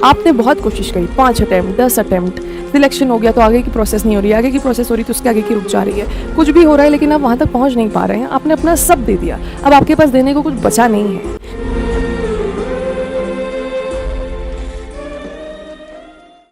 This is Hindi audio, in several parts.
आपने बहुत कोशिश करी, 5 अटेम्प्ट 10 अटेम्प्ट, सिलेक्शन हो गया तो आगे की प्रोसेस नहीं हो रही है, आगे की प्रोसेस हो रही तो उसके आगे की रुक जा रही है, कुछ भी हो रहा है लेकिन आप वहाँ तक पहुँच नहीं पा रहे हैं। आपने अपना सब दे दिया, अब आपके पास देने को कुछ बचा नहीं है।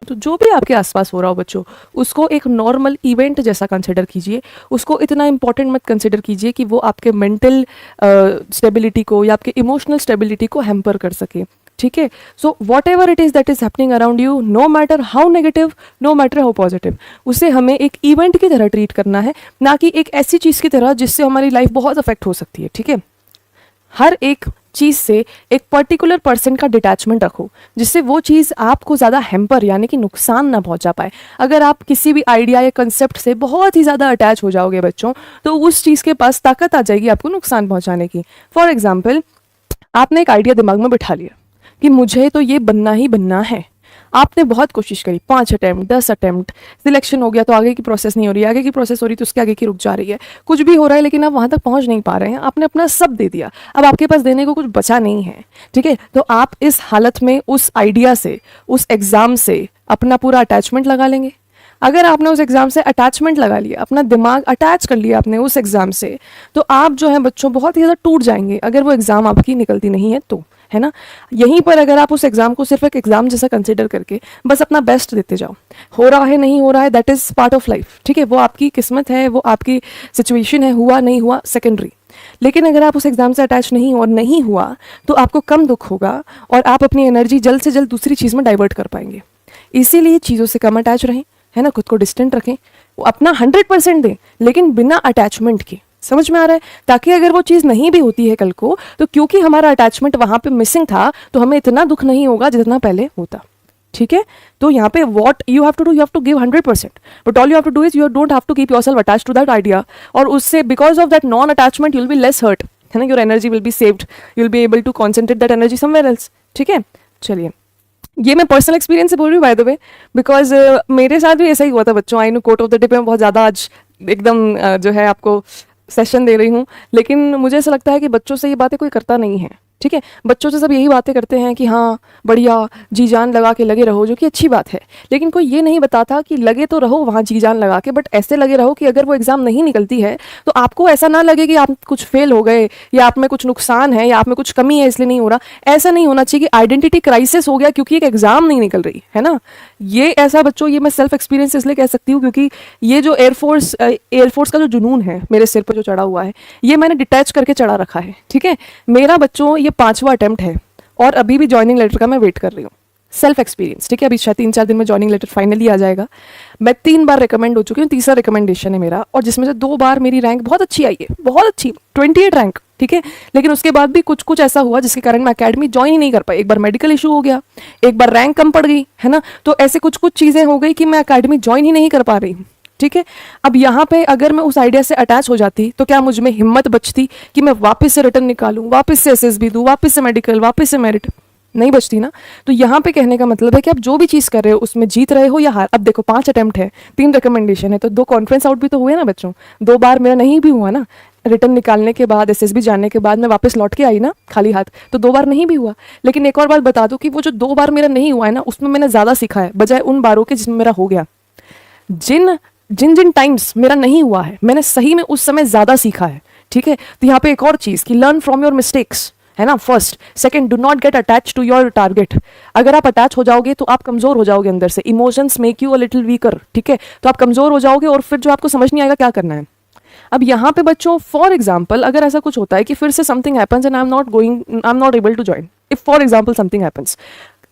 तो जो भी आपके आसपास हो रहा हो बच्चों, उसको एक नॉर्मल इवेंट जैसा कंसिडर कीजिए। उसको इतना इंपॉर्टेंट मत कंसिडर कीजिए कि वो आपके मेंटल स्टेबिलिटी को या आपके इमोशनल स्टेबिलिटी को हैम्पर कर सके। ठीक है, so whatever it is that is happening around you, no matter how negative, no matter how positive, उसे हमें एक इवेंट की तरह ट्रीट करना है, ना कि एक ऐसी चीज़ की तरह जिससे हमारी लाइफ बहुत अफेक्ट हो सकती है। ठीक है, हर एक चीज़ से एक पर्टिकुलर पर्सन का डिटैचमेंट रखो, जिससे वो चीज़ आपको ज़्यादा हैम्पर यानी कि नुकसान ना पहुंचा पाए। अगर आप किसी भी आइडिया या कंसेप्ट से बहुत ही ज़्यादा अटैच हो जाओगे बच्चों, तो उस चीज़ के पास ताकत आ जाएगी आपको नुकसान पहुंचाने की। फॉर एग्जाम्पल, आपने एक आइडिया दिमाग में बिठा लिया कि मुझे तो ये बनना ही बनना है। आपने बहुत कोशिश करी, 5 अटेम्प्ट 10 अटेम्प्ट, सिलेक्शन हो गया तो आगे की प्रोसेस नहीं हो रही है, आगे की प्रोसेस हो रही तो उसके आगे की रुक जा रही है, कुछ भी हो रहा है लेकिन आप वहाँ तक पहुँच नहीं पा रहे हैं। आपने अपना सब दे दिया, अब आपके पास देने को कुछ बचा नहीं है। ठीक है, तो आप इस हालत में उस आइडिया से, उस एग्ज़ाम से अपना पूरा अटैचमेंट लगा लेंगे। अगर आपने उस एग्ज़ाम से अटैचमेंट लगा लिया, अपना दिमाग अटैच कर लिया आपने उस एग्ज़ाम से, तो आप जो है बच्चों बहुत ही ज़्यादा टूट जाएंगे अगर वो एग्ज़ाम आपकी निकलती नहीं है तो, है ना। यहीं पर अगर आप उस एग्ज़ाम को सिर्फ एक एग्ज़ाम जैसा कंसिडर करके बस अपना बेस्ट देते जाओ, हो रहा है नहीं हो रहा है that is part of life. ठीक है, वो आपकी किस्मत है, वो आपकी सिचुएशन है, हुआ नहीं हुआ सेकेंडरी। लेकिन अगर आप उस एग्ज़ाम से अटैच नहीं हो और नहीं हुआ तो आपको कम दुख होगा और आप अपनी एनर्जी जल्द से जल्द दूसरी चीज़ में डाइवर्ट कर पाएंगे। इसीलिए चीज़ों से कम अटैच रहें, है ना, खुद को डिस्टेंट रखें, अपना 100% दें लेकिन बिना अटैचमेंट के। समझ में आ रहा है, ताकि अगर वो चीज़ नहीं भी होती है कल को, तो क्योंकि हमारा अटैचमेंट वहाँ पे मिसिंग था तो हमें इतना दुख नहीं होगा जितना पहले होता। ठीक है, तो यहाँ पे what you have to do, you have to give 100%, but all you have to do is you don't have to keep yourself attached to that idea, और उससे because of that non attachment you will be less hurt, है ना, your energy will be saved, you will be able to concentrate that energy somewhere else. ठीक है, चलिए, ये मैं पर्सनल एक्सपीरियंस से बोल रही हूँ बाय द वे, बिकॉज मेरे साथ भी ऐसा ही हुआ था बच्चों। I know quote of the day पे मैं बहुत ज़्यादा आज एकदम जो है आपको सेशन दे रही हूँ, लेकिन मुझे ऐसा लगता है कि बच्चों से ये बातें कोई करता नहीं है। ठीक है, बच्चों से सब यही बातें करते हैं कि हाँ बढ़िया, जी जान लगा के लगे रहो, जो कि अच्छी बात है, लेकिन कोई ये नहीं बताता कि लगे तो रहो वहाँ जी जान लगा के, बट ऐसे लगे रहो कि अगर वो एग्ज़ाम नहीं निकलती है तो आपको ऐसा ना लगे कि आप कुछ फेल हो गए या आप में कुछ नुकसान है या आप में कुछ कमी है इसलिए नहीं हो रहा। ऐसा नहीं होना चाहिए कि आइडेंटिटी क्राइसिस हो गया क्योंकि एक एग्ज़ाम नहीं निकल रही है ना। ये ऐसा बच्चों, ये मैं सेल्फ एक्सपीरियंस इसलिए कह सकती हूँ क्योंकि ये जो एयरफोर्स का जो जुनून है मेरे सिर पर जो चढ़ा हुआ है, ये मैंने डिटैच करके चढ़ा रखा है। ठीक है, मेरा बच्चों ये 5वां अटेम्प्ट है और अभी भी जॉइनिंग लेटर का मैं वेट कर रही हूँ। सेल्फ एक्सपीरियंस, ठीक है, अभी शायद 3-4 दिन में जॉइनिंग लेटर फाइनली आ जाएगा। मैं 3 बार रिकमेंड हो चुकी हूँ, तीसरा रिकमेंडेशन है मेरा, और जिसमें से 2 बार मेरी रैंक बहुत अच्छी आई है, बहुत अच्छी 28 रैंक। ठीक है, लेकिन उसके बाद भी कुछ कुछ ऐसा हुआ जिसके कारण मैं अकेडमी ज्वाइन ही नहीं कर पाई। एक बार मेडिकल इशू हो गया, एक बार रैंक कम पड़ गई, है ना, तो ऐसे कुछ कुछ चीज़ें हो गई कि मैं अकेडमी ज्वाइन ही नहीं कर पा रही। ठीक है, अब यहाँ पे अगर मैं उस आइडिया से अटैच हो जाती तो क्या मुझ में हिम्मत बचती कि मैं वापस से रिटर्न निकालूं, वापस से एसएसबी दूं, वापस से मेडिकल, वापस से मेरिट? नहीं बचती ना। तो यहाँ पे कहने का मतलब है कि आप जो भी चीज़ कर रहे हो उसमें जीत रहे हो या हार। अब देखो 5 अटेम्प्ट है, 3 रिकमेंडेशन है, तो 2 कॉन्फ्रेंस आउट भी तो हुए ना बच्चों, 2 बार मेरा नहीं भी हुआ ना, रिटर्न निकालने के बाद एसएसबी जाने के बाद मैं वापस लौट के आई ना खाली हाथ, तो 2 बार नहीं भी हुआ। लेकिन एक और बात बता दूं कि वो जो 2 बार मेरा नहीं हुआ है ना, उसमें मैंने ज़्यादा सीखा है बजाय उन बारों के जिसमें मेरा हो गया। जिन जिन टाइम्स मेरा नहीं हुआ है मैंने सही में उस समय ज़्यादा सीखा है। ठीक है, तो यहाँ पे एक और चीज़ कि लर्न फ्रॉम योर मिस्टेक्स, है ना, first. Second, do not get attach to your target. अगर आप अटैच हो जाओगे तो आप कमज़ोर हो जाओगे अंदर से, emotions make you a little weaker. ठीक है, तो आप कमज़ोर हो जाओगे और फिर जो आपको समझ नहीं आएगा क्या करना है। अब यहाँ पे बच्चों फॉर एग्जाम्पल अगर ऐसा कुछ होता है कि फिर से something happens and I am not able to join, if for example something happens,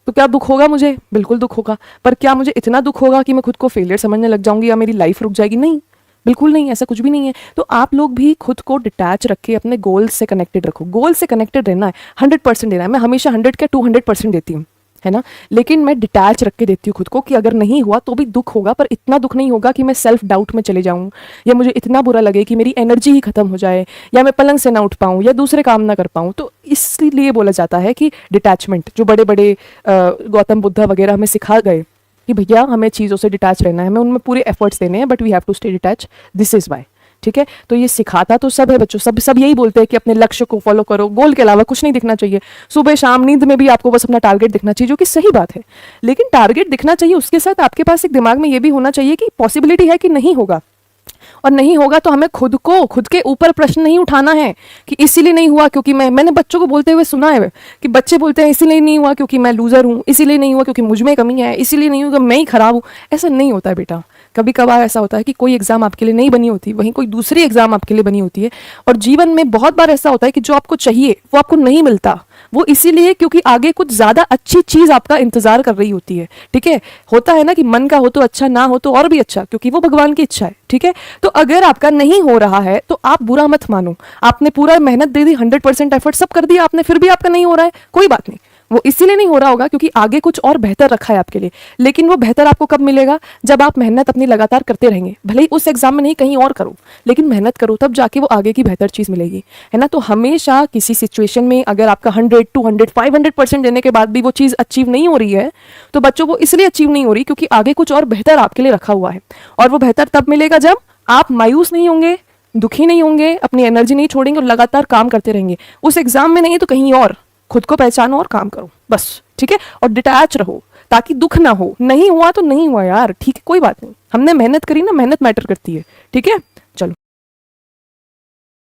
तो क्या दुख होगा मुझे? बिल्कुल दुख होगा। पर क्या मुझे इतना दुख होगा कि मैं खुद को फेलियर समझने लग जाऊंगी या मेरी लाइफ रुक जाएगी? नहीं, बिल्कुल नहीं, ऐसा कुछ भी नहीं है। तो आप लोग भी खुद को डिटैच रख के अपने गोल से कनेक्टेड रखो। गोल से कनेक्टेड रहना है, 100% देना है। मैं हमेशा 100 का 200% देती हूँ, है ना, लेकिन मैं डिटैच रख के देती हूँ खुद को कि अगर नहीं हुआ तो भी दुख होगा, पर इतना दुख नहीं होगा कि मैं सेल्फ डाउट में चले जाऊँ या मुझे इतना बुरा लगे कि मेरी एनर्जी ही खत्म हो जाए या मैं पलंग से ना उठ पाऊँ या दूसरे काम ना कर पाऊँ। तो इसलिए बोला जाता है कि डिटैचमेंट, जो बड़े बड़े गौतम बुद्धा वगैरह हमें सिखा गए कि भैया हमें चीज़ों से डिटैच रहना है, हमें उनमें पूरे एफर्ट्स देने हैं, but we have to stay detach, this is why. ठीक है। तो ये सिखाता तो सब है बच्चों, सब सब यही बोलते हैं कि अपने लक्ष्य को फॉलो करो, गोल के अलावा कुछ नहीं दिखना चाहिए, सुबह शाम नींद में भी आपको बस अपना टारगेट दिखना चाहिए, जो कि सही बात है। लेकिन टारगेट दिखना चाहिए, उसके साथ आपके पास एक दिमाग में ये भी होना चाहिए कि पॉसिबिलिटी है कि नहीं होगा, और नहीं होगा तो हमें खुद के ऊपर प्रश्न नहीं उठाना है कि इसीलिए नहीं हुआ क्योंकि मैंने बच्चों को बोलते हुए सुना है कि बच्चे बोलते हैं इसीलिए नहीं हुआ क्योंकि मैं लूजर हूँ, इसीलिए नहीं हुआ क्योंकि मुझ में कमी है, इसीलिए नहीं हुआ मैं ही खराब हूँ। ऐसा नहीं होता है बेटा। कभी कभार ऐसा होता है कि कोई एग्जाम आपके लिए नहीं बनी होती, वहीं कोई दूसरी एग्जाम आपके लिए बनी होती है। और जीवन में बहुत बार ऐसा होता है कि जो आपको चाहिए वो आपको नहीं मिलता, वो इसीलिए क्योंकि आगे कुछ ज्यादा अच्छी चीज आपका इंतजार कर रही होती है। ठीक है, होता है ना कि मन का हो तो अच्छा, ना हो तो और भी अच्छा, क्योंकि वो भगवान की इच्छा है। ठीक है, तो अगर आपका नहीं हो रहा है तो आप बुरा मत मानो, आपने पूरा मेहनत दे दी, 100% एफर्ट सब कर दिया आपने, फिर भी आपका नहीं हो रहा है, कोई बात नहीं। वो इसीलिए नहीं हो रहा होगा क्योंकि आगे कुछ और बेहतर रखा है आपके लिए। लेकिन वो बेहतर आपको कब मिलेगा? जब आप मेहनत अपनी लगातार करते रहेंगे, भले ही उस एग्जाम में नहीं कहीं और करो, लेकिन मेहनत करो, तब जाके वो आगे की बेहतर चीज मिलेगी, है ना। तो हमेशा किसी सिचुएशन में अगर आपका 100, 200, 500% देने के बाद भी वो चीज अचीव नहीं हो रही है, तो बच्चों वो इसलिए अचीव नहीं हो रही क्योंकि आगे कुछ और बेहतर आपके लिए रखा हुआ है। और वो बेहतर तब मिलेगा जब आप मायूस नहीं होंगे, दुखी नहीं होंगे, अपनी एनर्जी नहीं छोड़ेंगे और लगातार काम करते रहेंगे। उस एग्जाम में नहीं तो कहीं और खुद को पहचानो और काम करो बस। ठीक है, और डिटैच रहो ताकि दुख ना हो। नहीं हुआ तो नहीं हुआ यार, ठीक है, कोई बात नहीं, हमने मेहनत करी ना, मेहनत मैटर करती है। ठीक है।